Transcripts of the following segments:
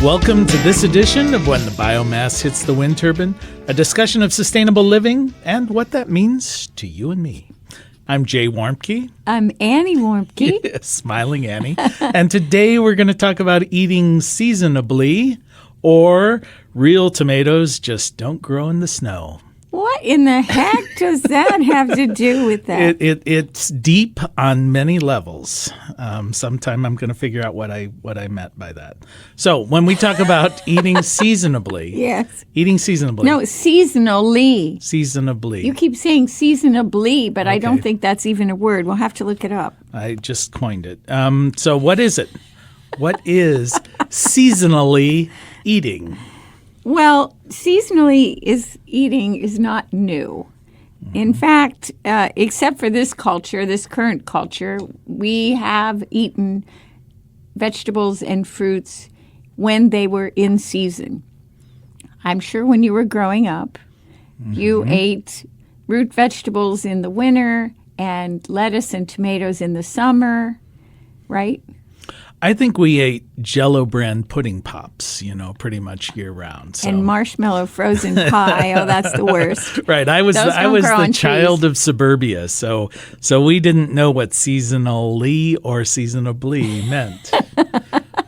Welcome to this edition of When the Biomass Hits the Wind Turbine, a discussion of sustainable living and what that means to you and me. I'm Jay Warmke. I'm Annie Warmke. Yes, smiling Annie. And today we're going to talk about eating seasonably, or real tomatoes just don't grow in the snow. What in the heck does that have to do with that? It's deep on many levels. Sometime I'm going to figure out what I meant by that. So when we talk about eating seasonably, Yes. Eating seasonably. No, seasonally. Seasonably. You keep saying seasonably, but I don't think that's even a word. We'll have to look it up. I just coined it. So what is it? What is seasonally eating? Well, seasonally eating is not new. In fact, except for this culture, this current culture, we have eaten vegetables and fruits when they were in season. I'm sure when you were growing up, you ate root vegetables in the winter and lettuce and tomatoes in the summer, right? I think we ate Jell-O brand pudding pops, pretty much year round. So. And marshmallow frozen pie. Oh, that's the worst. Right. I was the child of suburbia, so we didn't know what seasonally or seasonably meant.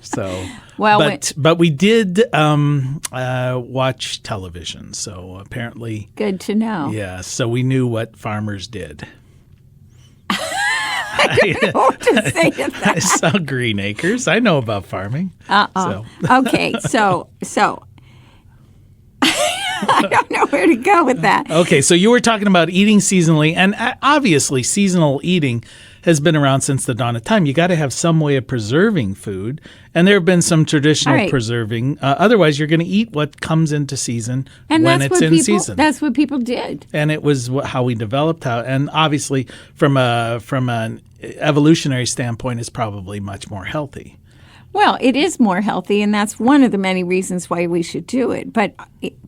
So, well, but we did watch television, so apparently good to know. Yeah, so we knew what farmers did. I don't know what to say to that. I saw Green Acres. I know about farming. So. Okay, so I don't know where to go with that. Okay, so you were talking about eating seasonally, and obviously seasonal eating has been around since the dawn of time. You got to have some way of preserving food, and there have been some traditional preserving. Otherwise, you're going to eat what comes into season when it's in season. That's what people did, and it was how we developed. And obviously, from an evolutionary standpoint, is probably much more healthy. Well, it is more healthy, and that's one of the many reasons why we should do it. But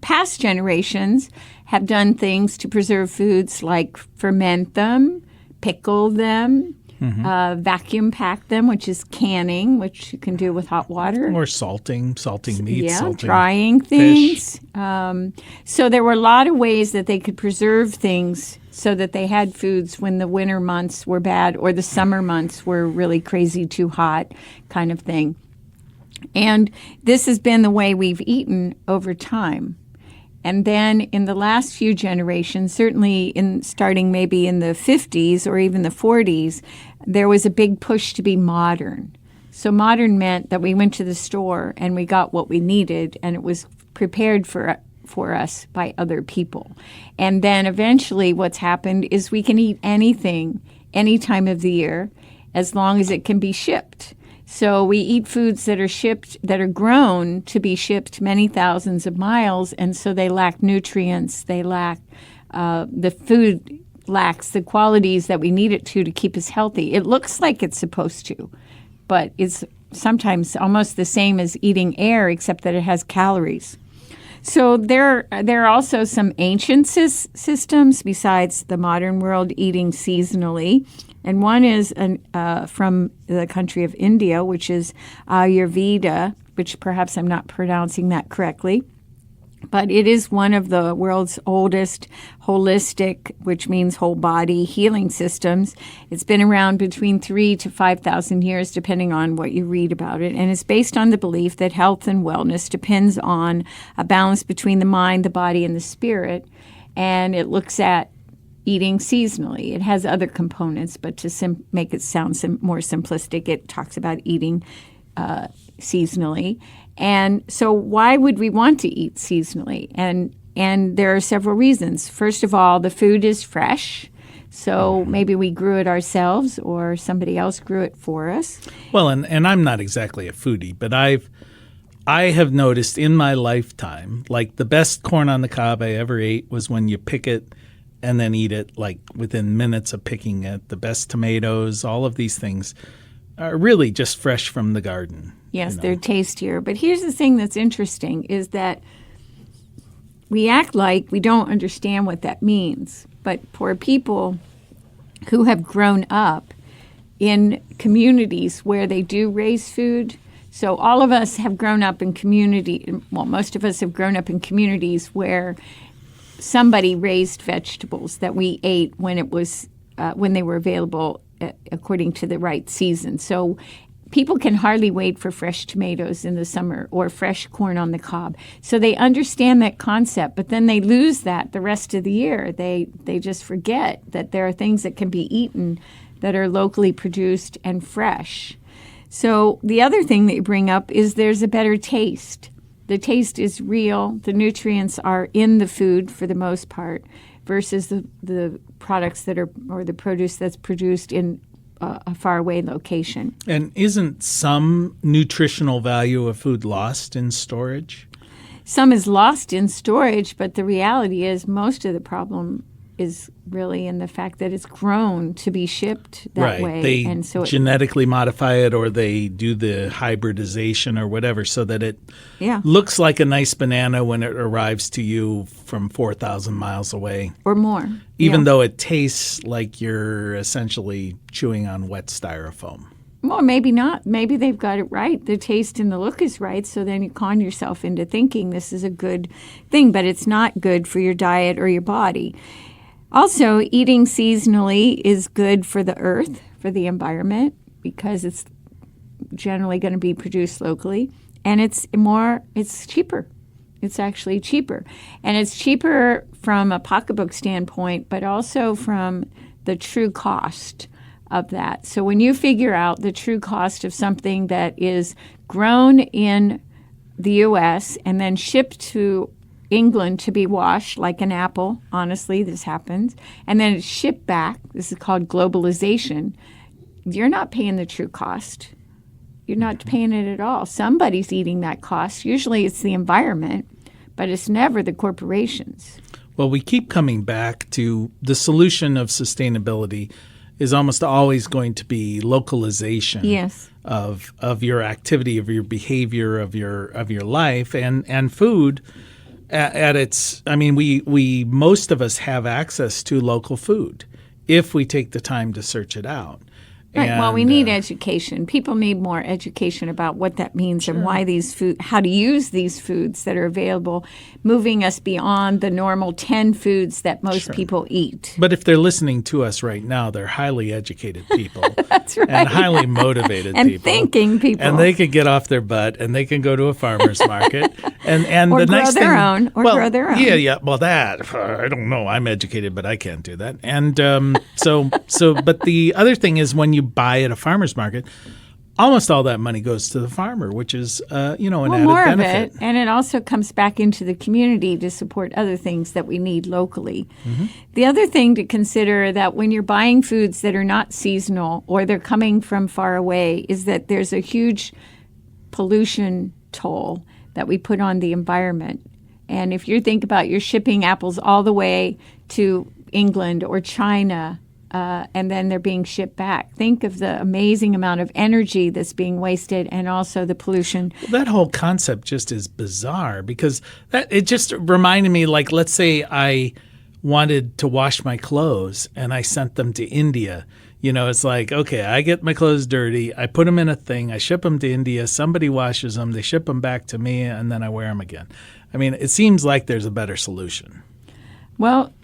past generations have done things to preserve foods like ferment them, pickle them, vacuum pack them, which is canning, which you can do with hot water. Or salting meats, drying things. So there were a lot of ways that they could preserve things so that they had foods when the winter months were bad or the summer months were really crazy too hot kind of thing. And this has been the way we've eaten over time. And then in the last few generations, certainly starting maybe in the 50s or even the 40s, there was a big push to be modern. So modern meant that we went to the store and we got what we needed, and it was prepared for us by other people. And then eventually what's happened is we can eat anything, any time of the year, as long as it can be shipped. So we eat foods that are grown to be shipped many thousands of miles, and so they lack nutrients. They lack, the food lacks the qualities that we need it to keep us healthy. It looks like it's supposed to, but it's sometimes almost the same as eating air, except that it has calories. So there are also some ancient systems besides the modern world eating seasonally. And one is from the country of India, which is Ayurveda, which perhaps I'm not pronouncing that correctly. But it is one of the world's oldest holistic, which means whole body, healing systems. It's been around between 3,000 to 5,000 years, depending on what you read about it. And it's based on the belief that health and wellness depends on a balance between the mind, the body, and the spirit. And it looks at eating seasonally. It has other components, but to make it sound more simplistic, it talks about eating seasonally. And so why would we want to eat seasonally? And there are several reasons. First of all, the food is fresh. So maybe we grew it ourselves or somebody else grew it for us. Well, and I'm not exactly a foodie, but I have noticed in my lifetime, like the best corn on the cob I ever ate was when you pick it and then eat it like within minutes of picking it. The best tomatoes, all of these things are really just fresh from the garden. Yes, they're tastier. But here's the thing that's interesting is that we act like we don't understand what that means. But for people who have grown up in communities where they do raise food, So all of us have grown up in most of us have grown up in communities where somebody raised vegetables that we ate when they were available according to the right season. So people can hardly wait for fresh tomatoes in the summer or fresh corn on the cob. So they understand that concept, but then they lose that the rest of the year. They just forget that there are things that can be eaten that are locally produced and fresh. So the other thing that you bring up is there's a better taste. The taste is real. The nutrients are in the food for the most part versus the products or the produce that's produced in a faraway location. And isn't some nutritional value of food lost in storage? Some is lost in storage, but the reality is most of the problem is really in the fact that it's grown to be shipped that way. They and so genetically modify it, or they do the hybridization or whatever so that it looks like a nice banana when it arrives to you from 4,000 miles away. Or more. Even though it tastes like you're essentially chewing on wet styrofoam. Well, maybe not. Maybe they've got it right. The taste and the look is right, so then you con yourself into thinking this is a good thing, but it's not good for your diet or your body. Also, eating seasonally is good for the earth, for the environment, because it's generally going to be produced locally, and it's cheaper. It's actually cheaper. And it's cheaper from a pocketbook standpoint, but also from the true cost of that. So when you figure out the true cost of something that is grown in the U.S. and then shipped to England to be washed like an apple, honestly, this happens, and then it's shipped back, this is called globalization, you're not paying the true cost. You're not paying it at all. Somebody's eating that cost. Usually it's the environment, but it's never the corporations. Well, we keep coming back to the solution of sustainability is almost always going to be localization of your activity, of your behavior, of your life, and food. At its, I mean, we most of us have access to local food if we take the time to search it out. Right. Well, we need education. People need more education about what that means and why how to use these foods that are available, moving us beyond the normal 10 foods that most people eat. But if they're listening to us right now, they're highly educated people. That's right. And highly motivated and people. And thinking people. And they could get off their butt and they can go to a farmer's market. And or the grow nice their thing, own. Or grow their own. Yeah. Well, that, I don't know. I'm educated, but I can't do that. And but the other thing is when you buy at a farmer's market, almost all that money goes to the farmer, which is, an added more benefit. Of it, and it also comes back into the community to support other things that we need locally. Mm-hmm. The other thing to consider that when you're buying foods that are not seasonal or they're coming from far away is that there's a huge pollution toll that we put on the environment. And if you think about you're shipping apples all the way to England or China, and then they're being shipped back. Think of the amazing amount of energy that's being wasted and also the pollution. Well, that whole concept just is bizarre because it just reminded me, like, let's say I wanted to wash my clothes and I sent them to India. It's like, okay, I get my clothes dirty. I put them in a thing. I ship them to India. Somebody washes them. They ship them back to me, and then I wear them again. I mean, it seems like there's a better solution. Well,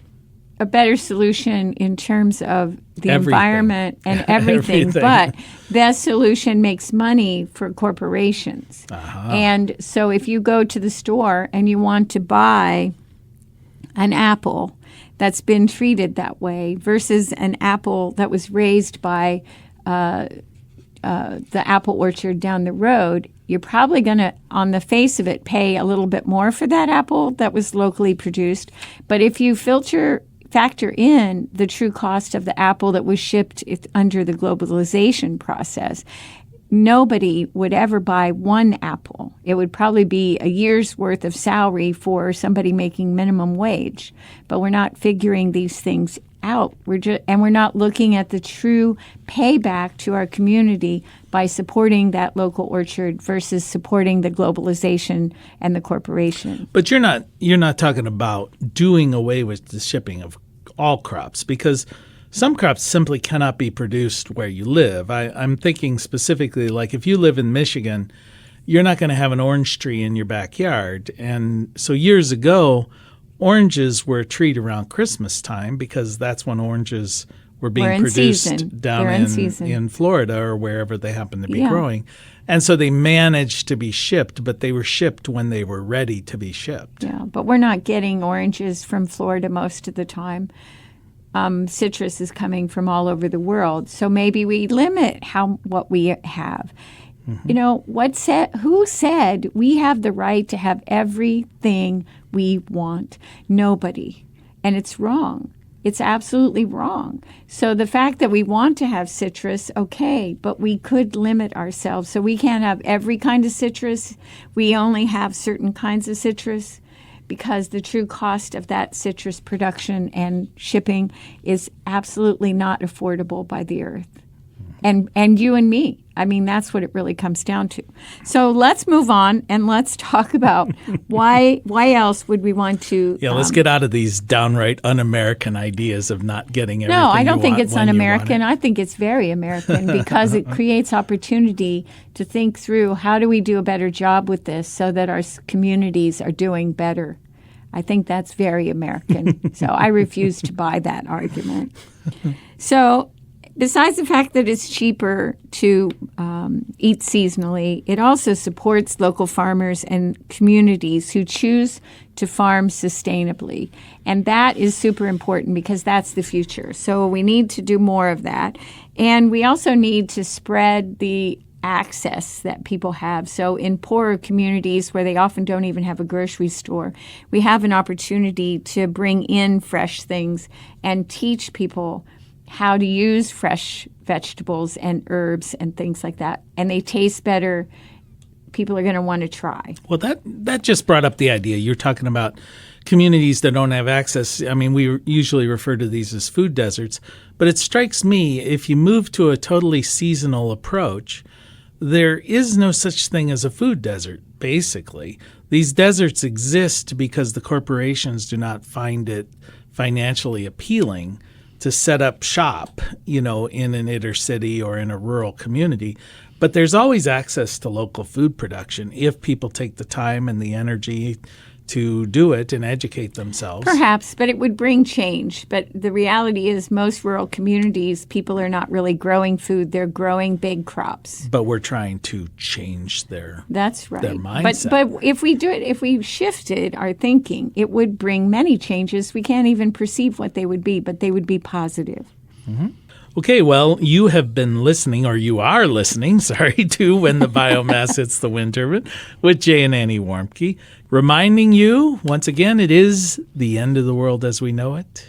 a better solution in terms of the environment and everything. But that solution makes money for corporations. Uh-huh. And so if you go to the store and you want to buy an apple that's been treated that way versus an apple that was raised by the apple orchard down the road, you're probably going to, on the face of it, pay a little bit more for that apple that was locally produced. But if you factor in the true cost of the apple that was shipped under the globalization process, nobody would ever buy one apple. It would probably be a year's worth of salary for somebody making minimum wage. But we're not figuring these things out. We're not looking at the true payback to our community by supporting that local orchard versus supporting the globalization and the corporation. But you're not talking about doing away with the shipping of all crops, because some crops simply cannot be produced where you live. I'm thinking specifically, like if you live in Michigan you're not going to have an orange tree in your backyard. And so years ago, oranges were a treat around Christmas time because that's when oranges were being produced down in Florida or wherever they happen to be growing. And so they managed to be shipped, but they were shipped when they were ready to be shipped. Yeah, but we're not getting oranges from Florida most of the time. Citrus is coming from all over the world. So maybe we limit what we have. Mm-hmm. You know, who said we have the right to have everything we want? Nobody. And it's wrong. It's absolutely wrong. So the fact that we want to have citrus, okay, but we could limit ourselves. So we can't have every kind of citrus. We only have certain kinds of citrus because the true cost of that citrus production and shipping is absolutely not affordable by the earth. And you and me. I mean, that's what it really comes down to. So let's move on and let's talk about why else would we want to... Yeah, let's get out of these downright un-American ideas of not getting everything No, I don't you think want it's when you un-American. want it. I think it's very American because it creates opportunity to think through how do we do a better job with this so that our communities are doing better. I think that's very American. So I refuse to buy that argument. So... besides the fact that it's cheaper to eat seasonally, it also supports local farmers and communities who choose to farm sustainably. And that is super important because that's the future. So we need to do more of that. And we also need to spread the access that people have. So in poorer communities where they often don't even have a grocery store, we have an opportunity to bring in fresh things and teach people how to use fresh vegetables and herbs and things like that. And they taste better. People are going to want to try. Well, that just brought up the idea. You're talking about communities that don't have access. I mean, we usually refer to these as food deserts. But it strikes me, if you move to a totally seasonal approach, there is no such thing as a food desert, basically. These deserts exist because the corporations do not find it financially appealing to set up shop, in an inner city or in a rural community. But there's always access to local food production if people take the time and the energy to do it and educate themselves. Perhaps, but it would bring change. But the reality is most rural communities, people are not really growing food. They're growing big crops. But we're trying to change their mindset. But if we do it, if we shifted our thinking, it would bring many changes. We can't even perceive what they would be, but they would be positive. Mm-hmm. Okay, well, you have been listening, or you are listening, to When the Biomass Hits the Wind Turbine with Jay and Annie Warmke, reminding you, once again, it is the end of the world as we know it.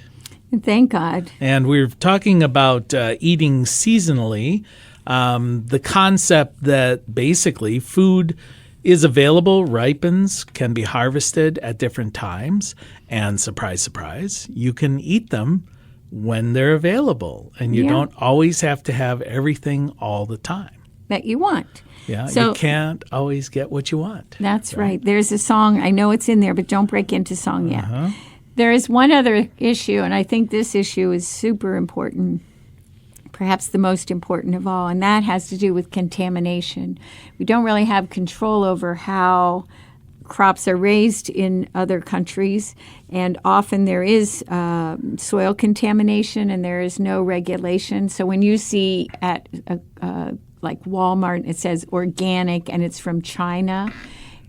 Thank God. And we're talking about eating seasonally, the concept that basically food is available, ripens, can be harvested at different times, and surprise, surprise, you can eat them when they're available, and you don't always have to have everything all the time that you want. Yeah, so, you can't always get what you want. That's right. There's a song, I know it's in there, but don't break into song yet. There is one other issue, and I think this issue is super important, perhaps the most important of all, and that has to do with contamination. We don't really have control over how crops are raised in other countries, and often there is soil contamination and there is no regulation. So when you see at like Walmart, it says organic and it's from China,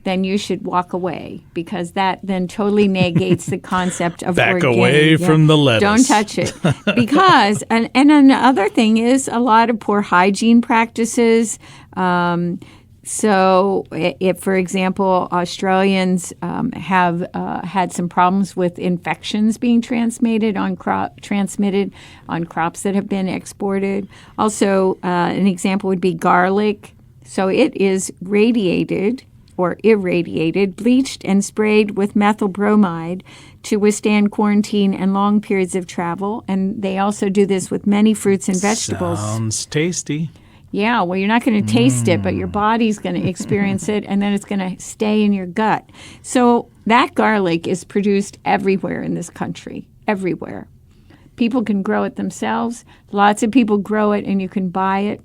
then you should walk away because that then totally negates the concept of back organic. Away from the lettuce. Don't touch it. Because, and another thing is a lot of poor hygiene practices. So if, for example, Australians have had some problems with infections being transmitted on crops that have been exported. Also, an example would be garlic. So it is radiated or irradiated, bleached and sprayed with methyl bromide to withstand quarantine and long periods of travel. And they also do this with many fruits and vegetables. Sounds tasty. Yeah, well, you're not going to taste it, but your body's going to experience it, and then it's going to stay in your gut. So that garlic is produced everywhere in this country, everywhere. People can grow it themselves. Lots of people grow it, and you can buy it.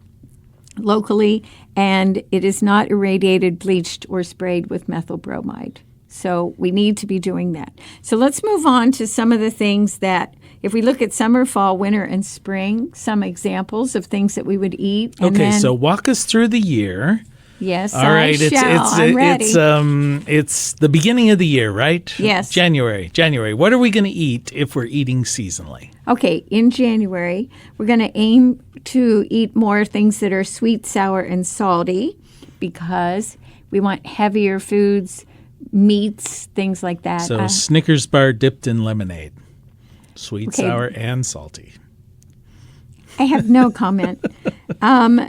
locally, and it is not irradiated, bleached, or sprayed with methyl bromide. So we need to be doing that. So let's move on to some of the things that, if we look at summer, fall, winter, and spring, some examples of things that we would eat. And Okay, then, so walk us through the year. yes, All right, I'm ready. it's the beginning of the year, right? Yes. January. What are we going to eat if we're eating seasonally? Okay, in January, we're going to aim to eat more things that are sweet, sour, and salty because we want heavier foods, meats, things like that. So Snickers bar dipped in lemonade. Sweet, Okay. sour, and salty. I have no comment.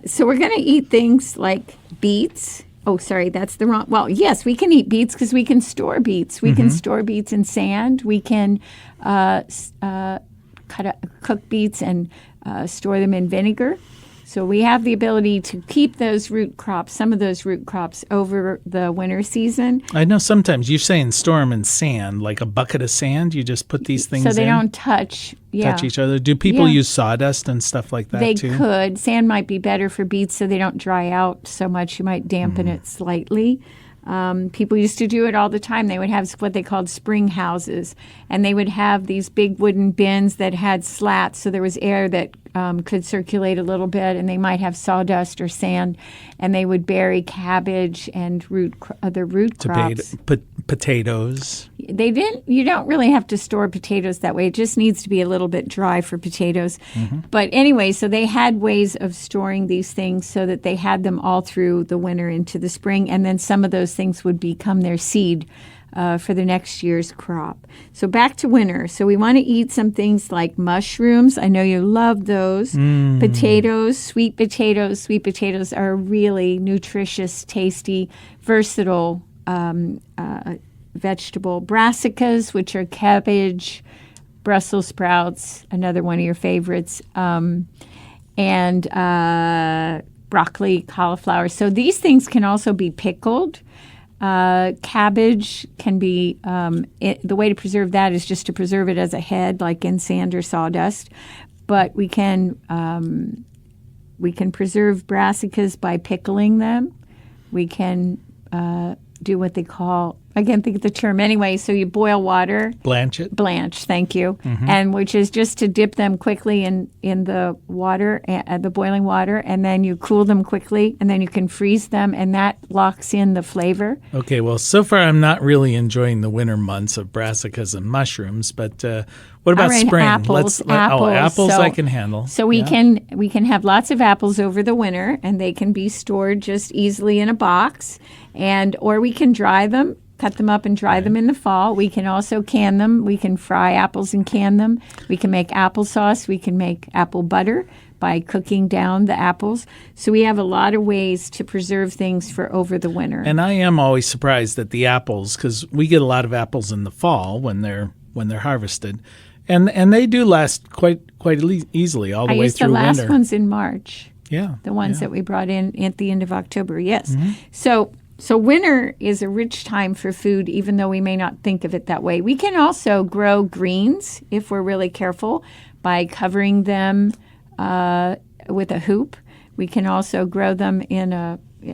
So we're going to eat things like beets. Oh, sorry, that's the wrong. Well, yes, we can eat beets because we can store beets. We can store beets in sand. We can cook beets and store them in vinegar. So we have the ability to keep those root crops, some of those root crops, over the winter season. I know sometimes you're saying store them in sand, like a bucket of sand. You just put these things So they in, don't touch. Yeah. touch each other. Do people Yeah. use sawdust and stuff like that They too? could. Sand might be better for beets so they don't dry out so much. You might dampen it slightly. People used to do it all the time. They would have what they called spring houses, and they would have these big wooden bins that had slats, so there was air that could circulate a little bit, and they might have sawdust or sand, and they would bury cabbage and other root crops. Potatoes. They didn't. You don't really have to store potatoes that way. It just needs to be a little bit dry for potatoes. But anyway, so they had ways of storing these things so that they had them all through the winter into the spring, and then some of those things would become their seed for the next year's crop. So back to winter. So we want to eat some things like mushrooms. I know you love those. Potatoes, sweet potatoes. Sweet potatoes are really nutritious, tasty, versatile vegetable. Brassicas, which are cabbage, Brussels sprouts, another one of your favorites, and broccoli, cauliflower. So these things can also be pickled. Cabbage can be, the way to preserve that is just to preserve it as a head, like in sand or sawdust. But we can preserve brassicas by pickling them. We can do what they call, I can't think of the term anyway, so you boil water. Blanch it. Blanch, thank you. And which is just to dip them quickly in the water, the boiling water, and then you cool them quickly, and then you can freeze them, and that locks in the flavor. Okay, well, so far I'm not really enjoying the winter months of brassicas and mushrooms, but what about All right, spring? apples. Apples So- I can handle. So we can have lots of apples over the winter, and they can be stored just easily in a box, or we can dry them, cut them up and dry them in the fall. We can also can them. We can fry apples and can them. We can make applesauce. We can make apple butter by cooking down the apples. So we have a lot of ways to preserve things for over the winter. And I am always surprised at the apples because we get a lot of apples in the fall when they're harvested, and they do last quite easily all the way through the last winter. ones in March. Yeah, The ones that we brought in at the end of October, yes. So winter is a rich time for food, even though we may not think of it that way. We can also grow greens if we're really careful by covering them with a hoop. We can also grow them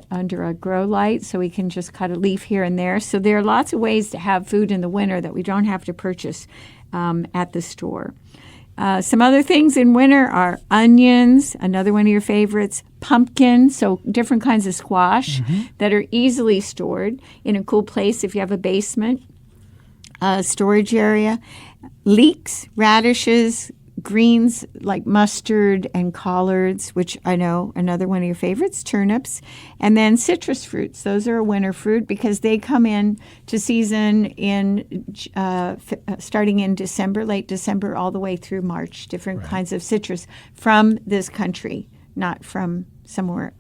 under a grow light, so we can just cut a leaf here and there. So there are lots of ways to have food in the winter that we don't have to purchase at the store. Some other things in winter are onions, another one of your favorites, pumpkin, so different kinds of squash that are easily stored in a cool place if you have a basement, storage area, leeks, radishes, greens like mustard and collards, which I know another one of your favorites, turnips, and then citrus fruits. Those are a winter fruit because they come in to season starting in December, late December, all the way through March. Different kinds of citrus from this country, not from somewhere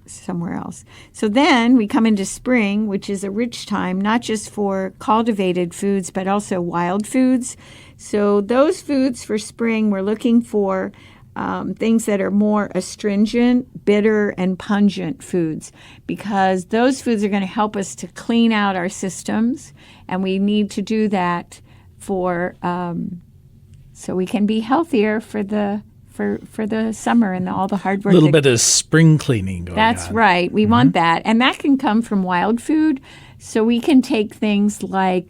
else. So then we come into spring, which is a rich time, not just for cultivated foods, but also wild foods. So those foods for spring, we're looking for things that are more astringent, bitter, and pungent foods, because those foods are going to help us to clean out our systems, and we need to do that so we can be healthier for the for the summer and all the hard work. A little bit of spring cleaning going on. That's right. We want that. And that can come from wild food. So we can take things like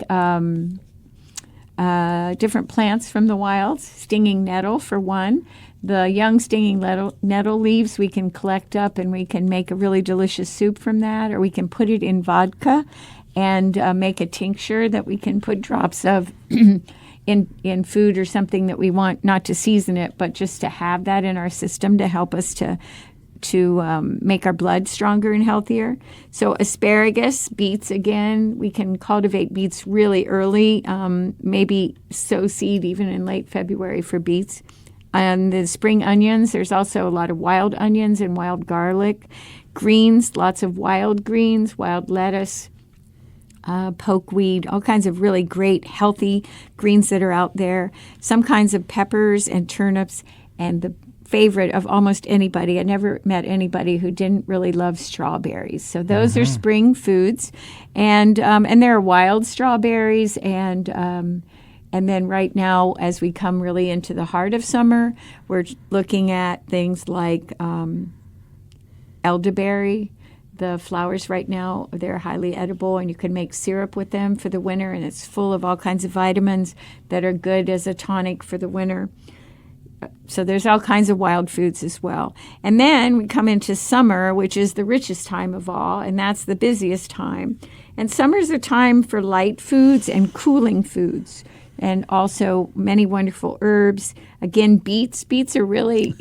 different plants from the wild, stinging nettle for one. The young stinging nettle leaves we can collect up and we can make a really delicious soup from that, or we can put it in vodka and make a tincture that we can put drops of in food or something that we want, not to season it, but just to have that in our system to help us to make our blood stronger and healthier. So asparagus, beets, again, we can cultivate beets really early, maybe sow seed even in late February for beets. And the spring onions, there's also a lot of wild onions and wild garlic. Greens, lots of wild greens, wild lettuce, pokeweed, all kinds of really great healthy greens that are out there. Some kinds of peppers and turnips, and the favorite of almost anybody. I never met anybody who didn't really love strawberries. So those are spring foods, and there are wild strawberries, and then right now, as we come really into the heart of summer, we're looking at things like elderberry. The flowers right now, they're highly edible, and you can make syrup with them for the winter, and it's full of all kinds of vitamins that are good as a tonic for the winter. So there's all kinds of wild foods as well. And then we come into summer, which is the richest time of all, and that's the busiest time. And summer's a time for light foods and cooling foods, and also many wonderful herbs. Again, beets. Beets are really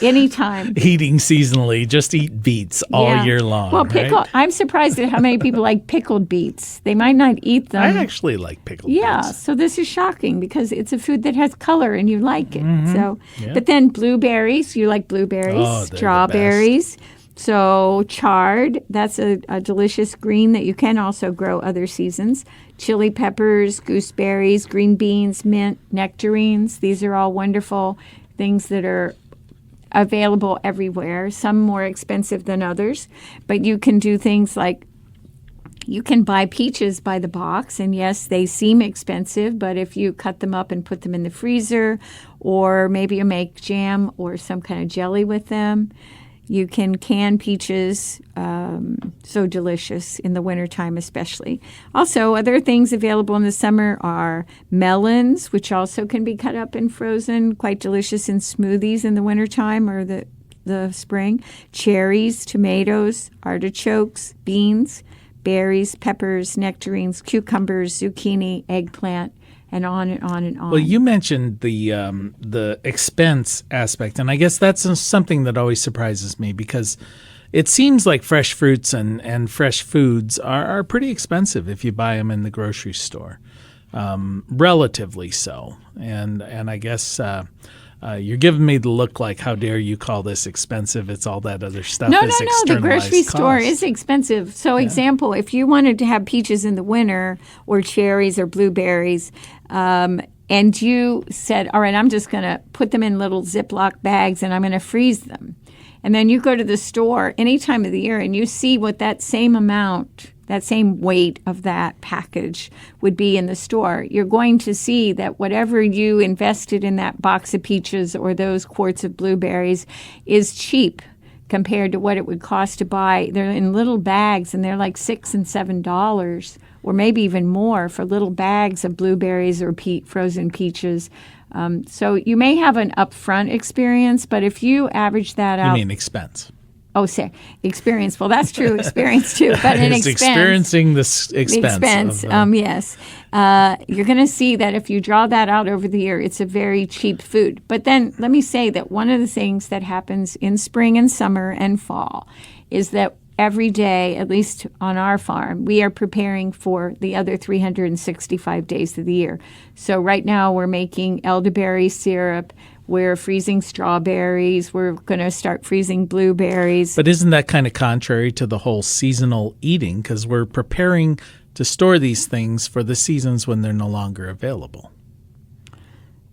anytime. Eating seasonally, just eat beets all year long. Well, right? I'm surprised at how many people like pickled beets. They might not eat them. I actually like pickled beets. So this is shocking because it's a food that has color and you like it. So, Yeah. But then blueberries, you like blueberries, Oh, they're the strawberries. So chard, that's a delicious green that you can also grow other seasons. Chili peppers, gooseberries, green beans, mint, nectarines. These are all wonderful things that are available everywhere, some more expensive than others. But you can do things like you can buy peaches by the box, and yes, they seem expensive, but if you cut them up and put them in the freezer, or maybe you make jam or some kind of jelly with them, you can can peaches, so delicious in the wintertime especially. Also, other things available in the summer are melons, which also can be cut up and frozen, quite delicious in smoothies in the wintertime or the spring. Cherries, tomatoes, artichokes, beans, berries, peppers, nectarines, cucumbers, zucchini, eggplant, and on and on and on. Well, you mentioned the expense aspect, and I guess that's something that always surprises me because it seems like fresh fruits and fresh foods are pretty expensive if you buy them in the grocery store, relatively so. And I guess you're giving me the look like, how dare you call this expensive? It's all that other stuff. No. Externalized The grocery store cost. is expensive. So, example, if you wanted to have peaches in the winter or cherries or blueberries, and you said, all right, I'm just going to put them in little Ziploc bags and I'm going to freeze them. And then you go to the store any time of the year and you see what that same amount, that same weight of that package would be in the store. You're going to see that whatever you invested in that box of peaches or those quarts of blueberries is cheap compared to what it would cost to buy. They're in little bags and they're like $6 and $7 or maybe even more for little bags of blueberries or frozen peaches. So you may have an upfront experience, but if you average that out. You mean expense? Oh, say experience. Well, that's true, experience too. But an It's expense. Experiencing this expense. Yes. You're going to see that if you draw that out over the year, it's a very cheap food. But then let me say that one of the things that happens in spring and summer and fall is that every day, at least on our farm, we are preparing for the other 365 days of the year. So right now we're making elderberry syrup. We're freezing strawberries. We're going to start freezing blueberries. But isn't that kind of contrary to the whole seasonal eating? Because we're preparing to store these things for the seasons when they're no longer available.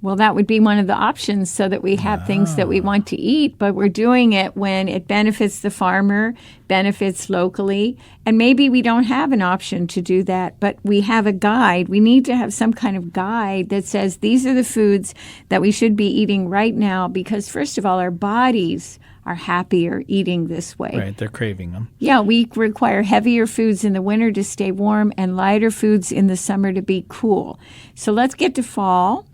Well, that would be one of the options so that we have things that we want to eat, but we're doing it when it benefits the farmer, benefits locally, and maybe we don't have an option to do that, but we have a guide. We need to have some kind of guide that says these are the foods that we should be eating right now because, first of all, our bodies are happier eating this way. Right, they're craving them. Yeah, we require heavier foods in the winter to stay warm and lighter foods in the summer to be cool. So let's get to fall.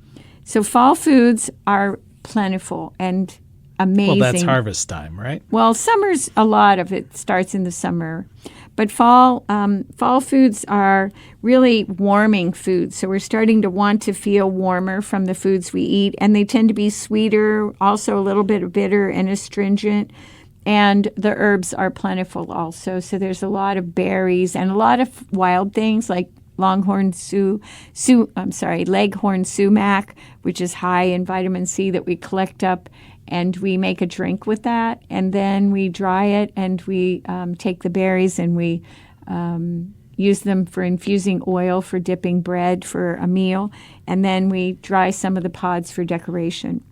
So fall foods are plentiful and amazing. Well, that's harvest time, right? Well, summer's a lot of it starts in the summer. But fall foods are really warming foods. So we're starting to want to feel warmer from the foods we eat. And they tend to be sweeter, also a little bit bitter and astringent. And the herbs are plentiful also. So there's a lot of berries and a lot of wild things like leghorn sumac, which is high in vitamin C that we collect up, and we make a drink with that, and then we dry it, and we take the berries and we use them for infusing oil for dipping bread for a meal, and then we dry some of the pods for decoration.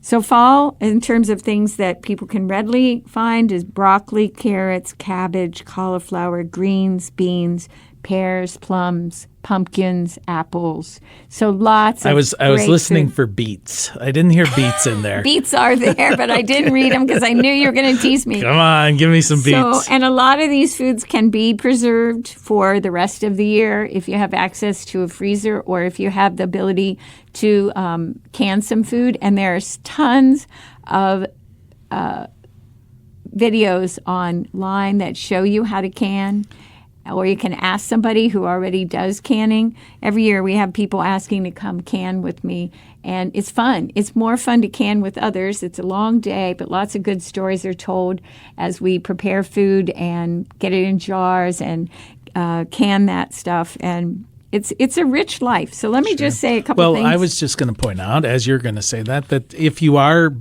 So fall, in terms of things that people can readily find, is broccoli, carrots, cabbage, cauliflower, greens, beans, pears, plums, pumpkins, apples. So lots of I was great listening food. for beets. I didn't hear beets in there. Beets are there, but I didn't read them because I knew you were going to tease me. Come on, give me some beets. So, and a lot of these foods can be preserved for the rest of the year if you have access to a freezer or if you have the ability to can some food. And there's tons of videos online that show you how to can. Or you can ask somebody who already does canning. Every year we have people asking to come can with me, and it's fun. It's more fun to can with others. It's a long day, but lots of good stories are told as we prepare food and get it in jars and can that stuff. And it's a rich life. So let me just say a couple things. Well, I was just going to point out, as you're going to say that if you are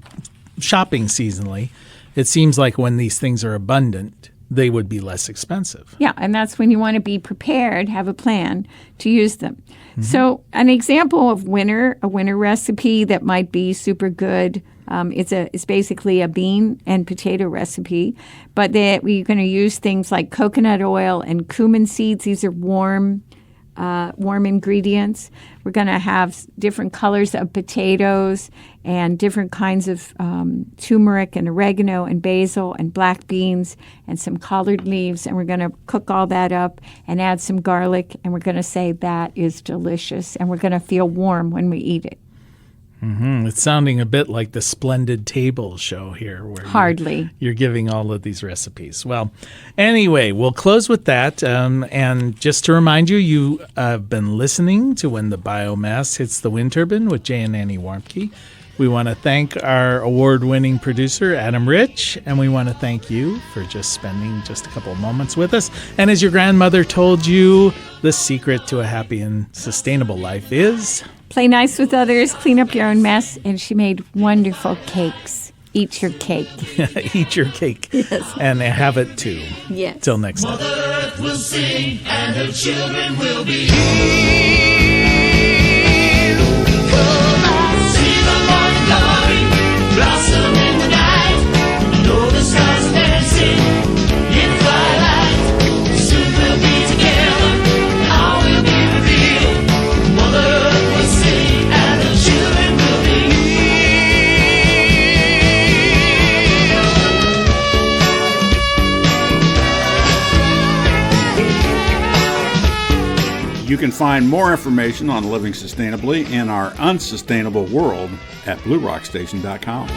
shopping seasonally, it seems like when these things are abundant, they would be less expensive. Yeah, and that's when you want to be prepared, have a plan to use them. Mm-hmm. So an example of a winter recipe that might be super good, it's basically a bean and potato recipe, but we're going to use things like coconut oil and cumin seeds. These are warm ingredients. We're going to have different colors of potatoes and different kinds of turmeric and oregano and basil and black beans and some collard leaves. And we're going to cook all that up and add some garlic. And we're going to say that is delicious. And we're going to feel warm when we eat it. Mm-hmm. It's sounding a bit like the Splendid Table show here. Where Hardly. You're giving all of these recipes. Well, anyway, we'll close with that. And just to remind you, you have been listening to When the Biomass Hits the Wind Turbine with Jay and Annie Warmke. We want to thank our award-winning producer, Adam Rich, and we want to thank you for just spending just a couple of moments with us. And as your grandmother told you, the secret to a happy and sustainable life is... play nice with others, clean up your own mess, and she made wonderful cakes. Eat your cake. Eat your cake. Yes. And have it too. Yes. Till next time. Mother Earth will sing and her children will be healed. Come out, see the morning glory blossom in the night. Know the stars are dancing in twilight. Soon we'll be together, all will be revealed. Mother Earth will sing and her children will be healed. You can find more information on living sustainably in our unsustainable world at bluerockstation.com.